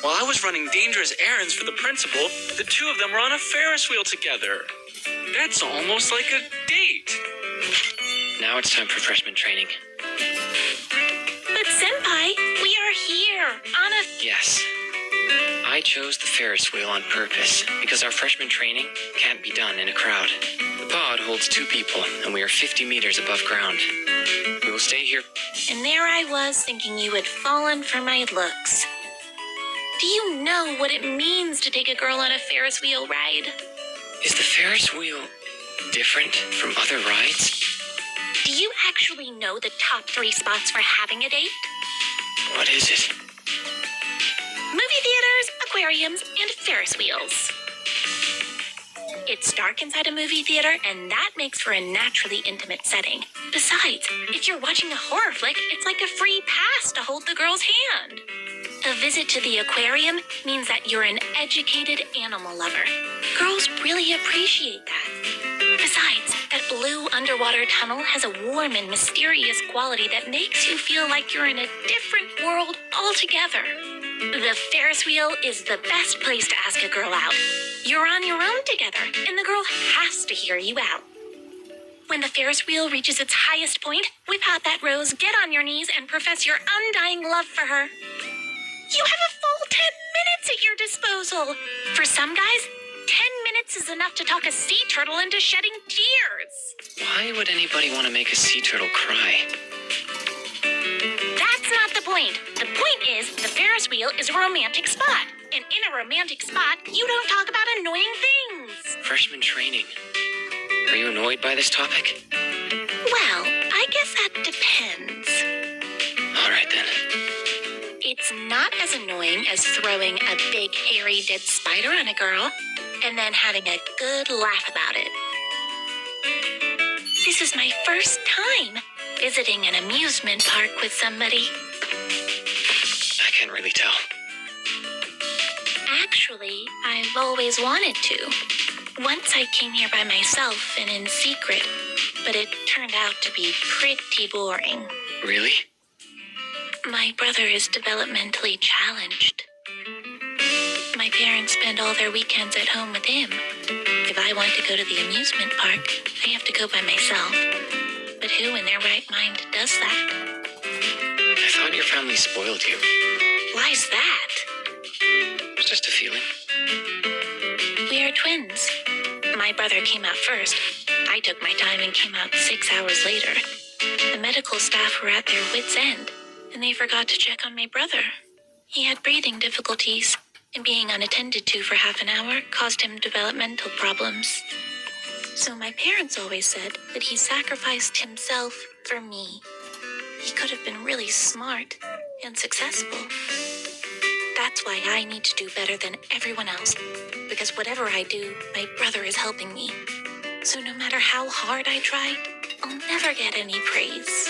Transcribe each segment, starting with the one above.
While I was running dangerous errands for the principal, the two of them were on a Ferris wheel together. That's almost like a date. Now it's time for freshman training. But Senpai, we are here on a... Yes. I chose the Ferris wheel on purpose because our freshman training can't be done in a crowd. The pod holds 2 people, and we are 50 meters above ground. We will stay here. And there I was thinking you had fallen for my looks. Do you know what it means to take a girl on a Ferris wheel ride? Is the Ferris wheel different from other rides? Do you actually know the top 3 spots for having a date? What is it? Movie theaters, aquariums, and Ferris wheels. It's dark inside a movie theater, and that makes for a naturally intimate setting. Besides, if you're watching a horror flick, it's like a free pass to hold the girl's hand. A visit to the aquarium means that you're an educated animal lover. Girls really appreciate that. Besides, that blue underwater tunnel has a warm and mysterious quality that makes you feel like you're in a different world altogether. The Ferris wheel is the best place to ask a girl out. You're on your own together, and the girl has to hear you out. When the Ferris wheel reaches its highest point, whip out that rose, get on your knees, and profess your undying love for her. You have a full 10 minutes at your disposal. For some guys, 10 minutes is enough to talk a sea turtle into shedding tears. Why would anybody want to make a sea turtle cry? That's not the point. The point is, the Ferris wheel is a romantic spot. And in a romantic spot, you don't talk about annoying things. Freshman training. Are you annoyed by this topic? Well, I guess that depends. All right, then. It's not as annoying as throwing a big, hairy, dead spider on a girl and then having a good laugh about it. This is my first time visiting an amusement park with somebody. I can't really tell. Actually, I've always wanted to. Once I came here by myself and in secret, but it turned out to be pretty boring. Really? My brother is developmentally challenged. My parents spend all their weekends at home with him. If I want to go to the amusement park, I have to go by myself. But who in their right mind does that? I thought your family spoiled you. Why's that? It's just a feeling. We are twins. My brother came out first. I took my time and came out 6 hours later. The medical staff were at their wits' end, and they forgot to check on my brother. He had breathing difficulties, and being unattended to for half an hour caused him developmental problems. So my parents always said that he sacrificed himself for me. He could have been really smart and successful. That's why I need to do better than everyone else, because whatever I do, my brother is helping me. So no matter how hard I try, I'll never get any praise.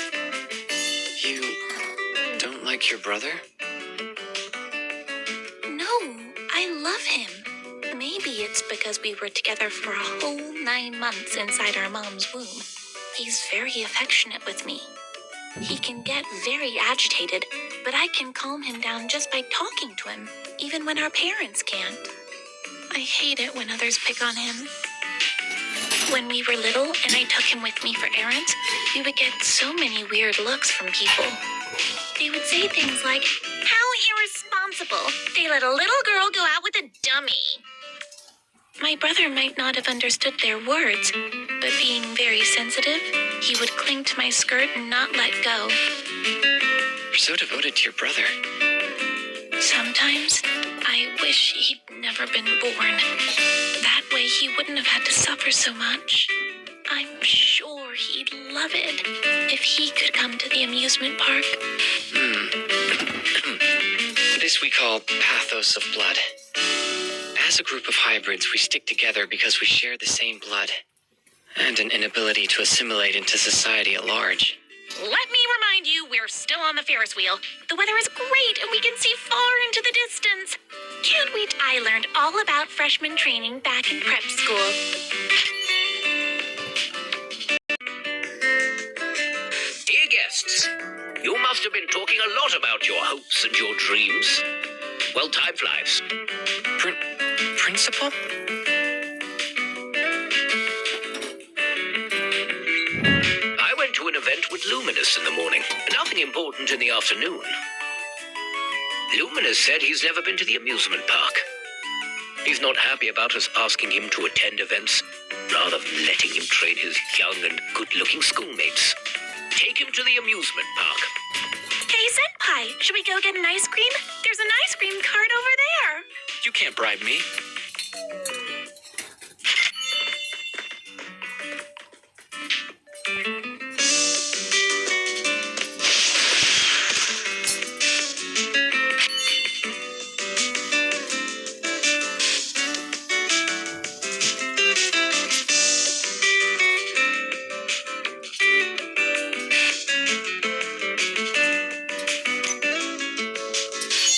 You don't like your brother? No, I love him. Maybe it's because we were together for a whole 9 months inside our mom's womb. He's very affectionate with me. He can get very agitated, but I can calm him down just by talking to him, even when our parents can't. I hate it when others pick on him. When we were little and I took him with me for errands, we would get so many weird looks from people. They would say things like, "How irresponsible! They let a little girl go out with a dummy." My brother might not have understood their words, but being very sensitive, he would cling to my skirt and not let go. You're so devoted to your brother. Sometimes, I wish he'd never been born. That way he wouldn't have had to suffer so much. I'm sure he'd love it if he could come to the amusement park. This we call pathos of blood. As a group of hybrids, we stick together because we share the same blood and an inability to assimilate into society at large. Let me remind you, we're still on the Ferris wheel. The weather is great and we can see far into the distance. Can't wait. I learned all about freshman training back in prep school. Dear guests, you must have been talking a lot about your hopes and your dreams. Well, time flies. Principal? I went to an event with Luminous in the morning. Nothing important in the afternoon. Luminous said he's never been to the amusement park. He's not happy about us asking him to attend events, rather than letting him train his young and good-looking schoolmates. Take him to the amusement park. Hey, Senpai, should we go get an ice cream? There's an ice cream cart over there. You can't bribe me.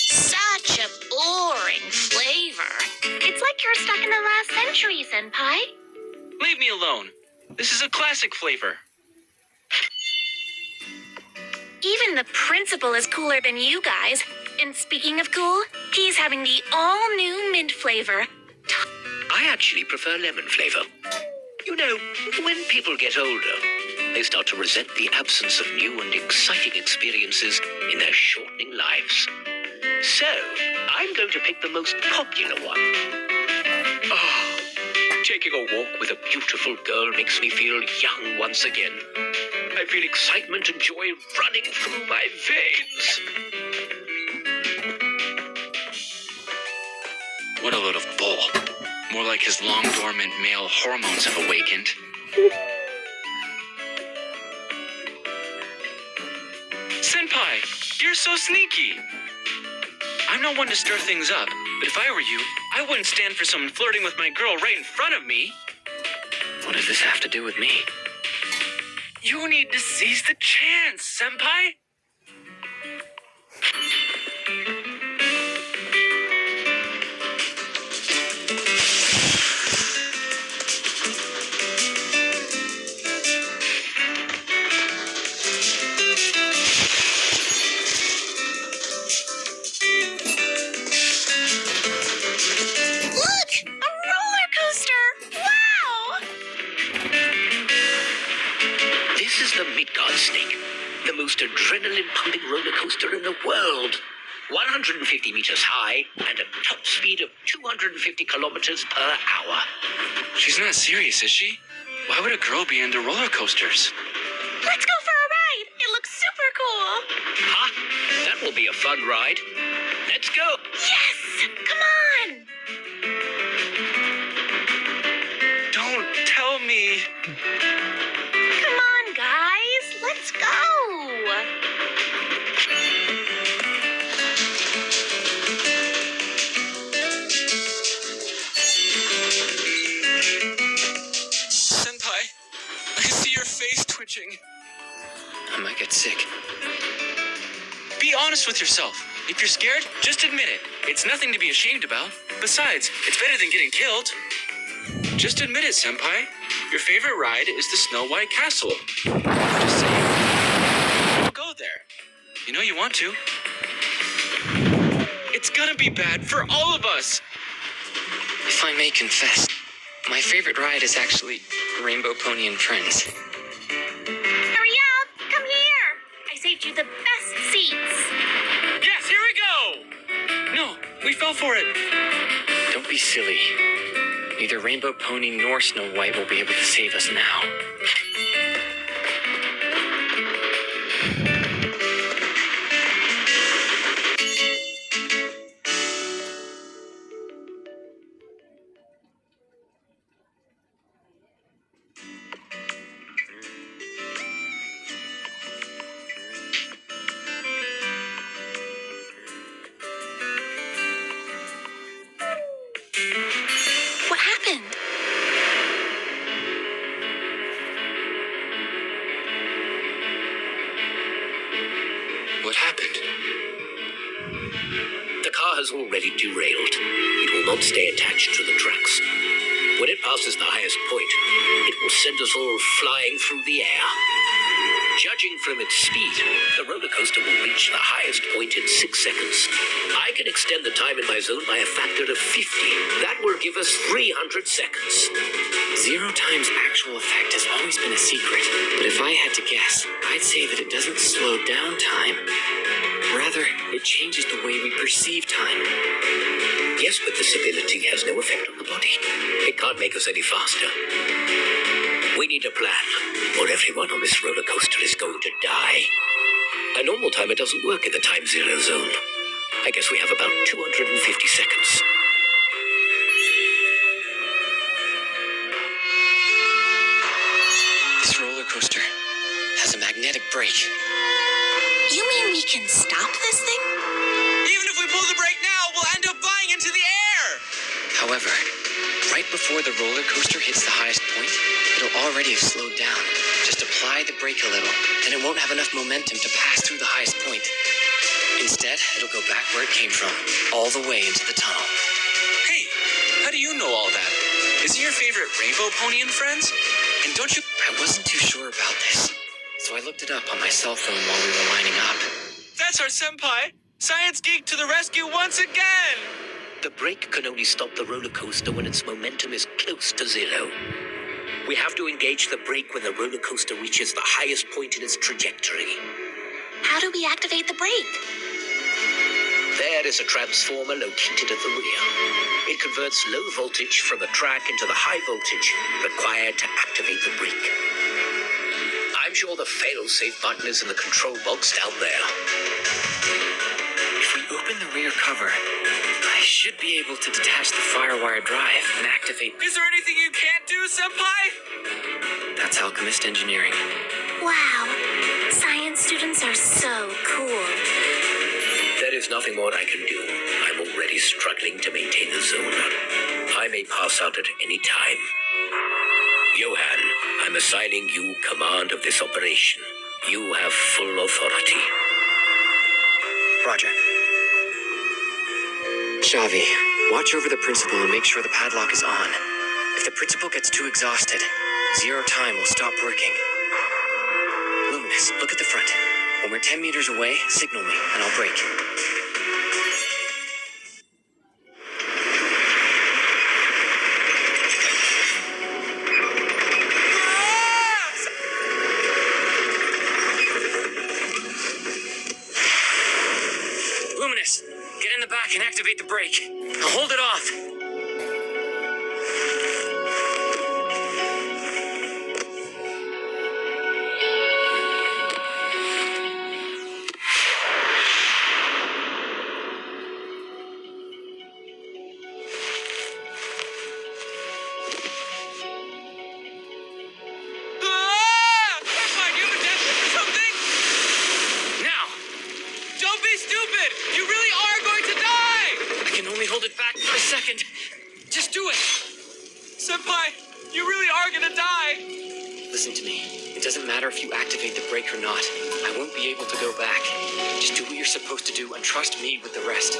Such a boring flavor. It's like you're stuck in the last century, Senpai. Leave me alone. This is a classic flavor. Even the principal is cooler than you guys. And speaking of cool, he's having the all-new mint flavor. I actually prefer lemon flavor. You know, when people get older, they start to resent the absence of new and exciting experiences in their shortening lives. So, I'm going to pick the most popular one. Oh, taking a walk with a beautiful girl makes me feel young once again. I feel excitement and joy running through my veins. What a load of bull. More like his long dormant male hormones have awakened. Senpai, you're so sneaky. I'm not one to stir things up, but if I were you, I wouldn't stand for someone flirting with my girl right in front of me. What does this have to do with me? You need to seize the chance, Senpai. Look! A roller coaster! Wow! This is the Midgard Snake, the most adrenaline-pumping roller coaster in the world. 150 meters high and a top speed of 250 kilometers per hour. She's not serious, is she? Why would a girl be into roller coasters? Let's go for a ride! It looks super cool! Huh? That will be a fun ride. Let's go. Yes! Come on! Don't tell me. Come on, guys! Let's go! Senpai, I see your face twitching. I might get sick. Be honest with yourself. If you're scared, just admit it. It's nothing to be ashamed about. Besides, it's better than getting killed. Just admit it, Senpai. Your favorite ride is the Snow White Castle. Just say it. Go there. You know you want to. It's gonna be bad for all of us. If I may confess, my favorite ride is actually Rainbow Pony and Friends. Hurry up! Come here! I saved you the best seats. Yes, here we go. No, we fell for it. Don't be silly. Neither Rainbow Pony nor Snow White will be able to save us now. What happened? What happened? The car has already derailed. It will not stay attached to the tracks. When it passes the highest point, it will send us all flying through the air. Judging from its speed, the roller coaster will reach the highest point in 6 seconds. I can extend the time in my zone by a factor of 50. That will give us 300 seconds. 0 times actual effect has always been a secret, but if I had to guess, I'd say that it doesn't slow down time. Rather, it changes the way we perceive time. Yes, but this ability has no effect on the body. It can't make us any faster. We need a plan, or everyone on this roller coaster is going to die. A normal timer doesn't work in the time zero zone. I guess we have about 250 seconds. This roller coaster has a magnetic brake. You mean we can stop this thing? Even if we pull the brake now, we'll end up flying into the air! However, right before the roller coaster hits the highest point, it'll already have slowed down. Just apply the brake a little, and it won't have enough momentum to pass through the highest point. Instead, it'll go back where it came from, all the way into the tunnel. Hey, how do you know all that? Is it your favorite Rainbow Pony and Friends? And don't you... I wasn't too sure about this, so I looked it up on my cell phone while we were lining up. That's our senpai! Science geek to the rescue once again! The brake can only stop the roller coaster when its momentum is close to zero. We have to engage the brake when the roller coaster reaches the highest point in its trajectory. How do we activate the brake? There is a transformer located at the rear. It converts low voltage from the track into the high voltage required to activate the brake. I'm sure the fail-safe button is in the control box down there. If we open the rear cover, I should be able to detach the firewire drive and activate. Is there anything you can't do, senpai? That's alchemist engineering. Wow, science students are so cool. There is nothing more I can do. I'm already struggling to maintain the zone. I may pass out at any time. Johann, I'm assigning you command of this operation. You have full authority. Roger. Shavee, watch over the principal and make sure the padlock is on. If the principal gets too exhausted, 0 time will stop working. Luminous, look at the front. When we're 10 meters away, signal me, and I'll brake. Luminous, get in the back and activate the brake. Now hold it off. Senpai, do you have a death wish or something? Now! Don't be stupid! You really are going to die! I can only hold it back for a second. Just do it! Senpai, you really are gonna die! Listen to me. It doesn't matter if you activate the brake or not. I won't be able to go back. Just do what you're supposed to do and trust me with the rest.